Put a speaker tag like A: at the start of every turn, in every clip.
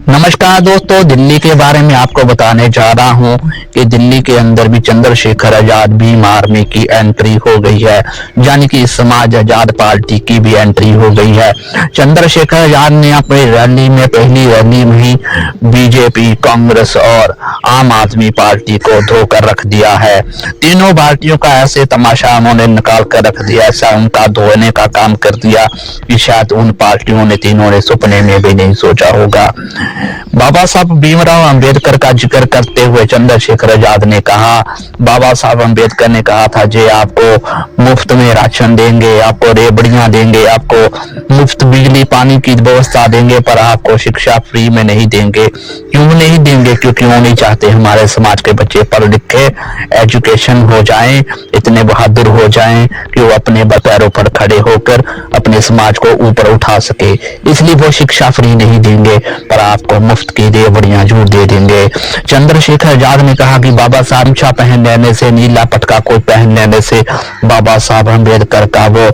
A: नमस्कार दोस्तों, दिल्ली के बारे में आपको बताने जा रहा हूं कि दिल्ली के अंदर भी चंद्रशेखर आजाद भीम आर्मी की एंट्री हो गई है, यानी कि समाज आजाद पार्टी की भी एंट्री हो गई है। चंद्रशेखर आजाद ने अपनी रैली में पहली रैली में ही बीजेपी, कांग्रेस और आम आदमी पार्टी को धोकर रख दिया है। तीनों पार्टियों का ऐसे तमाशा उन्होंने निकाल कर रख दिया, ऐसा उनका धोने का काम कर दिया कि शायद उन पार्टियों ने तीनों ने सपने में भी नहीं सोचा होगा। बाबा साहब भीमराव अंबेडकर का जिक्र करते हुए चंद्रशेखर आजाद ने कहा, बाबा साहब अंबेडकर ने कहा था जे आपको मुफ्त में राशन देंगे, आपको रेबड़ियां देंगे, आपको मुफ्त बिजली पानी की व्यवस्था देंगे, पर आपको शिक्षा फ्री में नहीं देंगे। क्यों नहीं देंगे? क्योंकि वो नहीं चाहते हमारे समाज के बच्चे पढ़ लिखे, एजुकेशन हो जाएं, इतने बहादुर हो जाएं कि वो अपने पैरों पर खड़े होकर अपने समाज को ऊपर उठा सके। इसलिए वो शिक्षा फ्री नहीं देंगे, पर आपको मुफ्त की रेवड़ियां जरूर दे देंगे। चंद्रशेखर आजाद ने कहा कि बाबा साहब गमछा पहन लेने से, नीला पटका कोई पहन लेने से बाबा साहब अम्बेडकर का वो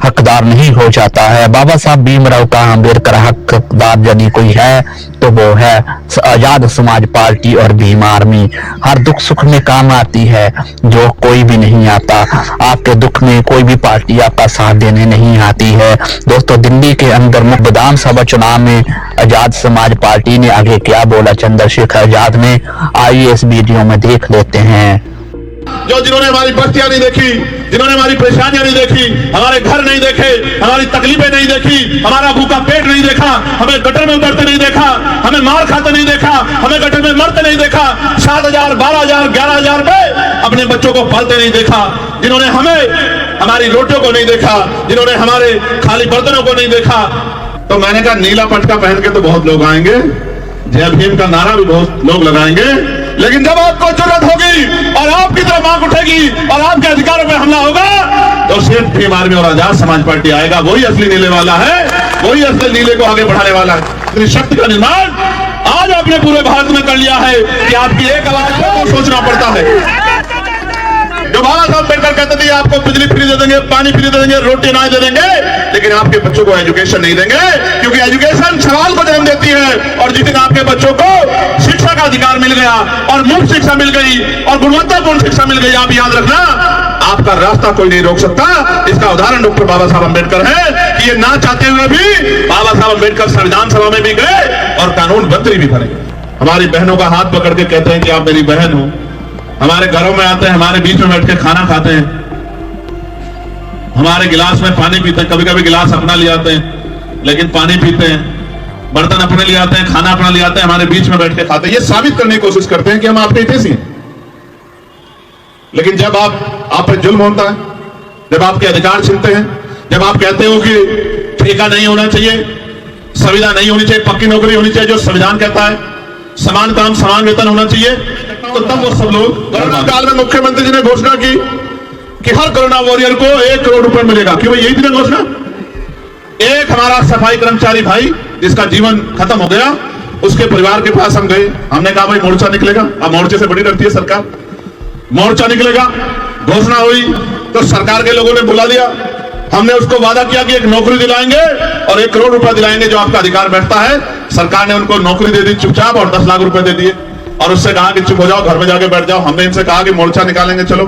A: हकदार नहीं हो जाता है। बाबा साहब भीमराव का अम्बेडकर हकदार यदि कोई है तो वो है आजाद समाज पार्टी और भीम आर्मी। हर दुख सुख में काम आती है, जो कोई भी नहीं आता। आपके दुख में कोई भी पार्टी आपका साथ देने नहीं आती है। दोस्तों, दिल्ली के अंदर विधानसभा चुनाव में आजाद समाज पार्टी ने आगे क्या बोला चंद्रशेखर आजाद ने, आइए इस वीडियो में देख लेते हैं।
B: जिन्होंने हमारी बस्तियां नहीं देखी, जिन्होंने हमारी परेशानियां नहीं देखी, हमारे घर नहीं देखे, हमारी तकलीफें नहीं देखी, हमारा भूखा पेट नहीं देखा, हमें गटर में उतरते नहीं देखा, हमें मार खाते नहीं देखा, हमें गटर में मरते नहीं देखा, 7,000, 12,000, 11,000 में अपने बच्चों को पालते नहीं देखा, जिन्होंने हमें हमारी रोटियों को नहीं देखा, जिन्होंने हमारे खाली बर्तनों को नहीं देखा, तो मैंने कहा नीला पटका पहन के तो बहुत लोग आएंगे, जय भीम का नारा भी बहुत लोग लगाएंगे, लेकिन जब आपको जरूरत होगी और आपकी तरफ आंख उठेगी और आपके अधिकारों पे हमला होगा, तो सिर्फ भीम आर्मी और आजाद समाज पार्टी आएगा। वही असली नीले वाला है, वही असली नीले को आगे बढ़ाने वाला है। इतनी शक्ति का निर्माण आज आपने पूरे भारत में कर लिया है कि आपकी एक आवाज को सोचना पड़ता है। जो बाबा साहब अम्बेडकर कहते थे आपको बिजली फ्री दे देंगे, पानी फ्री दे देंगे, रोटी अनाज दे देंगे, लेकिन आपके बच्चों को एजुकेशन नहीं देंगे, क्योंकि एजुकेशन सवाल को जन्म देती है। और जिस दिन आपके बच्चों को शिक्षा का अधिकार मिल गया और मुफ्त शिक्षा मिल गई और गुणवत्तापूर्ण शिक्षा मिल गई, आप याद रखना, आपका रास्ता कोई नहीं रोक सकता। इसका उदाहरण डॉक्टर बाबा साहब अम्बेडकर है कि ये ना चाहते हुए भी बाबा साहब अम्बेडकर संविधान सभा में भी गए और कानून मंत्री भी बने। हमारी बहनों का हाथ पकड़ के कहते हैं कि आप मेरी बहन हो, हमारे घरों में आते हैं, हमारे बीच में बैठ के खाना खाते हैं, हमारे गिलास में पानी पीते हैं, कभी कभी गिलास अपना ले आते हैं लेकिन पानी पीते हैं, बर्तन अपने ले आते हैं, खाना अपना ले आते हैं, हमारे बीच में बैठ के खाते हैं। ये साबित करने की कोशिश करते हैं कि हम आपके हितैषी हैं। लेकिन जब आप पे जुल्म होता है, जब आपके अधिकार छीनते हैं, जब आप कहते हो कि ठेका नहीं होना चाहिए, संविदा नहीं होनी चाहिए, पक्की नौकरी होनी चाहिए जो संविधान कहता है, समान काम समान वेतन होना चाहिए, तो तब वो सब लोग कोरोना काल में मुख्यमंत्री जी ने घोषणा की कि हर कोरोना वॉरियर को 1 करोड़ रुपए मिलेगा। क्यों? यही थी घोषणा। एक हमारा सफाई कर्मचारी भाई जिसका जीवन खत्म हो गया, उसके परिवार के पास हम गए, हमने कहा भाई मोर्चा निकलेगा। अब मोर्चे से बड़ी डरती है सरकार, मोर्चा निकलेगा, घोषणा हुई तो सरकार के लोगों ने बुला लिया। हमने उसको वादा किया कि एक नौकरी दिलाएंगे और 1 करोड़ रुपया दिलाएंगे जो आपका अधिकार बैठता है। सरकार ने उनको नौकरी दे दी चुपचाप और 10 लाख रुपए दे दिए और उससे कहा कि चुप हो जाओ, घर में जाके बैठ जाओ। हमने इनसे कहा कि मोर्चा निकालेंगे चलो,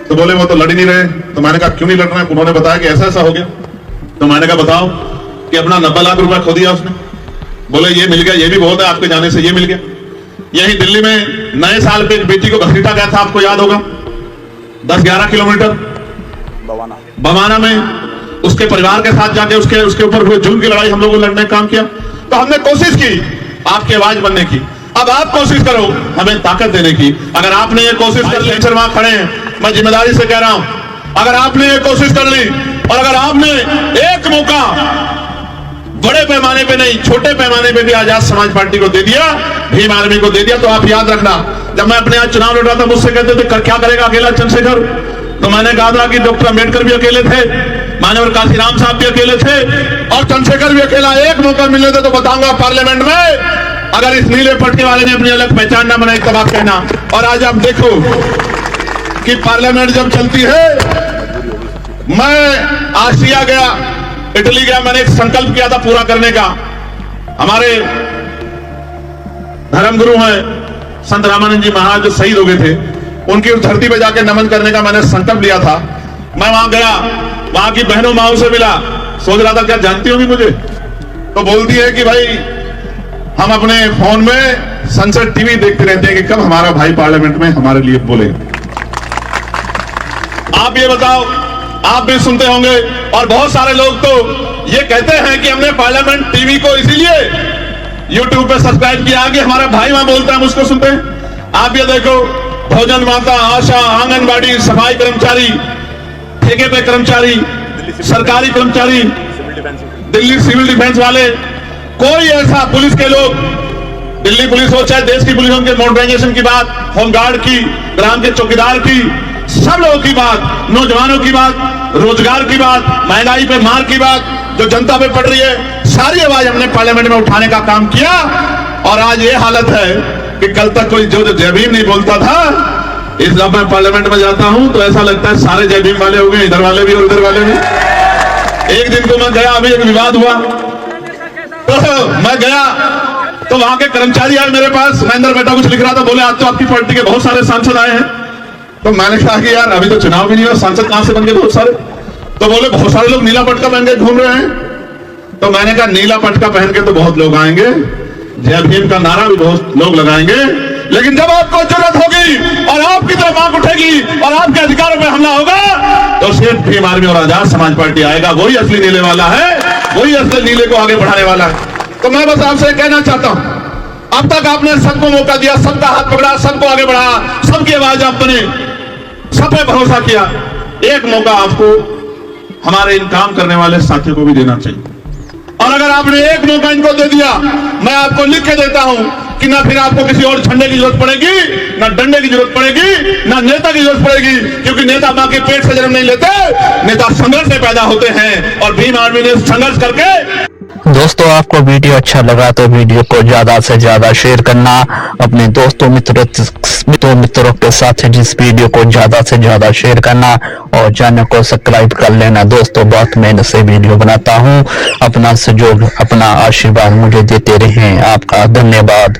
B: तो बोले वो तो लड़ ही नहीं रहे। तो मैंने कहा क्यों नहीं लड़ रहे हैं? उन्होंने बताया कि ऐसा ऐसा हो गया। तो मैंने कहा बताओ कि अपना 90 लाख रुपया खो दिया उसने। बोले ये मिल गया, ये भी बहुत है, आपके जाने से ये मिल गया। यही दिल्ली में नए साल पे एक बेटी को घसीटा गया था, आपको याद होगा, 10-11 किलोमीटर बवाना में उसके परिवार के साथ जाके उसके ऊपर हुए जुल्म की लड़ाई हम लोगों ने लड़ने का काम किया। तो हमने कोशिश की आपकी आवाज बनने की। अब आप कोशिश करो हमें ताकत देने की। अगर आपने ये कोशिश कर ली, वहां खड़े हैं, मैं जिम्मेदारी से कह रहा हूं, अगर आपने ये कोशिश कर ली और अगर आपने एक मौका बड़े पैमाने पे नहीं छोटे पैमाने पे भी आजाद समाज पार्टी को दे दिया, भीम आर्मी को दे दिया, तो आप याद रखना, जब मैं अपने यहाँ चुनाव लड़ रहा था मुझसे कहते थे क्या करेगा अकेला चंद्रशेखर, तो मैंने कहा था कि डॉक्टर अम्बेडकर भी अकेले थे, माननीय काशीराम साहब भी अकेले थे और चंद्रशेखर भी अकेला। एक मौका मिलने दे तो बताऊंगा पार्लियामेंट में, अगर इस नीले पटके वाले ने अपनी अलग पहचान न बनाई तब आप कहना। और आज आप देखो कि पार्लियामेंट जब चलती है, मैं आसिया गया, इटली गया, मैंने एक संकल्प किया था पूरा करने का। हमारे धर्मगुरु हैं संत रामानंद जी महाराज जो शहीद हो गए थे, उनकी उस धरती पे जाके नमन करने का मैंने संकल्प लिया था। मैं वहां गया, वहां की बहनों माओ से मिला, सोच रहा था क्या जानती होगी मुझे, तो बोलती है कि भाई हम अपने फोन में संसद टीवी देखते रहते हैं कि कब हमारा भाई पार्लियामेंट में हमारे लिए बोले। आप ये बताओ, आप भी सुनते होंगे और बहुत सारे लोग तो ये कहते हैं कि हमने पार्लियामेंट टीवी को इसीलिए यूट्यूब पे सब्सक्राइब किया कि हमारा भाई वहां बोलता है हम उसको सुनते हैं। आप ये देखो, भोजन माता, आशा, आंगनबाड़ी, सफाई कर्मचारी, ठेके पे कर्मचारी, सरकारी कर्मचारी, दिल्ली सिविल डिफेंस वाले, कोई ऐसा पुलिस के लोग, दिल्ली पुलिस हो चाहे देश की पुलिस हो, उनके मॉडर्नाइजेशन की बात, होमगार्ड की, ग्राम के चौकीदार की, सब लोगों की बात, नौजवानों की बात, रोजगार की बात, महंगाई पे मार की बात जो जनता पे पड़ रही है, सारी आवाज हमने पार्लियामेंट में उठाने का काम किया। और आज ये हालत है कि कल तक कोई जो जय भीम नहीं बोलता था, इस जब मैं पार्लियामेंट में जाता हूं तो ऐसा लगता है सारे जय भीम वाले हो गए, इधर वाले भी और उधर वाले भी। एक दिन तो मैं गया, अभी एक विवाद हुआ, तो मैं गया तो वहां के कर्मचारी आए मेरे पास, महेंद्र बेटा कुछ लिख रहा था, बोले आज तो आपकी पार्टी के बहुत सारे सांसद आए हैं। तो मैंने कहा कि यार अभी तो चुनाव भी नहीं हुआ, सांसद कहां से बन गए बहुत सारे? तो बोले बहुत सारे लोग नीला पटका पहन के घूम रहे हैं। तो मैंने कहा नीला पटका पहन के तो बहुत लोग आएंगे, जय भीम का नारा भी बहुत लोग लगाएंगे, लेकिन जब आपको जरूरत होगी और आपकी तरफ आंख उठेगी और आपके अधिकारों पर हमला होगा तो सिर्फ भीम आर्मी और आजाद समाज पार्टी आएगा। वही असली नीले वाला है, वही असली नीले को आगे बढ़ाने वाला है। तो मैं बस आपसे कहना चाहता हूं, अब तक आपने सबको मौका दिया, सबका हाथ पकड़ा, सबको आगे बढ़ाया, सबकी आवाज आप बने, सब पे भरोसा किया। एक मौका आपको हमारे इन काम करने वाले साथियों को भी देना चाहिए। और अगर आपने एक मौका इनको दे दिया, मैं आपको लिख के देता हूं कि ना फिर आपको किसी और झंडे की जरूरत पड़ेगी, ना डंडे की जरूरत पड़ेगी, ना नेता की जरूरत पड़ेगी, क्योंकि नेता मां के पेट से जन्म नहीं लेते, नेता संघर्ष से पैदा होते हैं। और भीम आर्मी ने संघर्ष करके।
A: दोस्तों, आपको वीडियो अच्छा लगा तो वीडियो को ज्यादा से ज्यादा शेयर करना, अपने दोस्तों मित्रों के साथ इस वीडियो को ज्यादा से ज्यादा शेयर करना और चैनल को सब्सक्राइब कर लेना। दोस्तों, बहुत मेहनत से वीडियो बनाता हूं, अपना सहयोग, अपना आशीर्वाद मुझे देते रहें। आपका धन्यवाद।